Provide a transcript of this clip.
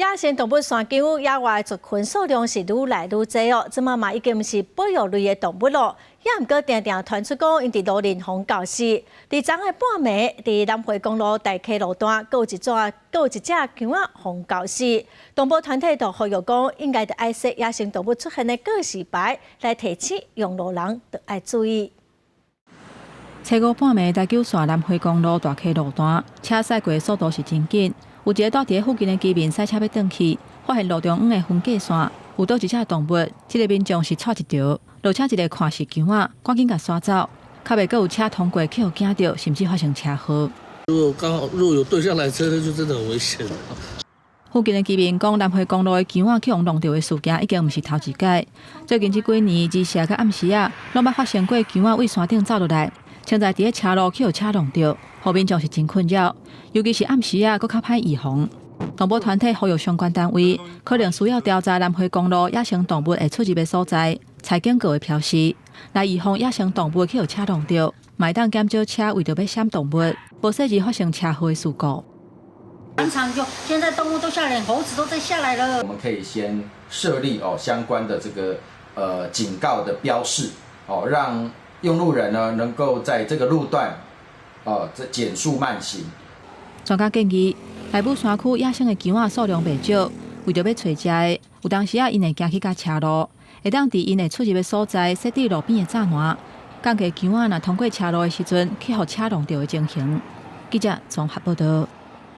野生动物山丘野外族群数量是愈来愈多哦，即嘛已经毋是保育类的动物咯，也毋过定定传出讲因伫罗林洪教室，伫昨个半暝，伫南回公路大溪路段，有一只姜仔洪教室。动保团体就呼吁讲，应该着爱惜野生动物出现的告示牌，来提醒用路人着爱注意。初五半暝，台九线南回公路大溪路段，车驶过的速度是真紧。有一个住伫附近的居民驶车要转去，发现路中央的分界线有倒一只动物，这个民众是错一条，落车一个看是姜仔，赶紧甲刷走，较袂阁有车通过去互惊到，甚至发生车祸。如果有对向来车，那就真的很危险。附近的居民讲，南回公路的姜仔去互弄到的事件已经毋是头一届，最近这几年日下甲暗时啊，拢捌发生过姜仔为山顶走落来。现在伫个车路去互车弄着，后面就是真困扰，尤其是暗时啊，佫较歹预防。动保团体呼吁相关单位，可能需要调查南回公路野生动物会出入的所在，采警告的标识，来预防野生动物去互车弄着，卖当减少车为着要闪动物，无适宜发生车祸的事故。常常就现在动物都下来，猴子都在下来了。我们可以先设立相关的这个警告的标示让用路人呢能够在这个路段这减速慢行。专家建议，内部山区野生的姜仔数量袂少，为着要找食的，有当时因会行去甲车路，会当伫因会出入的所在设置路边的栅栏，降低姜仔若通过车路的时阵去互车弄到的情形。记者综合报道。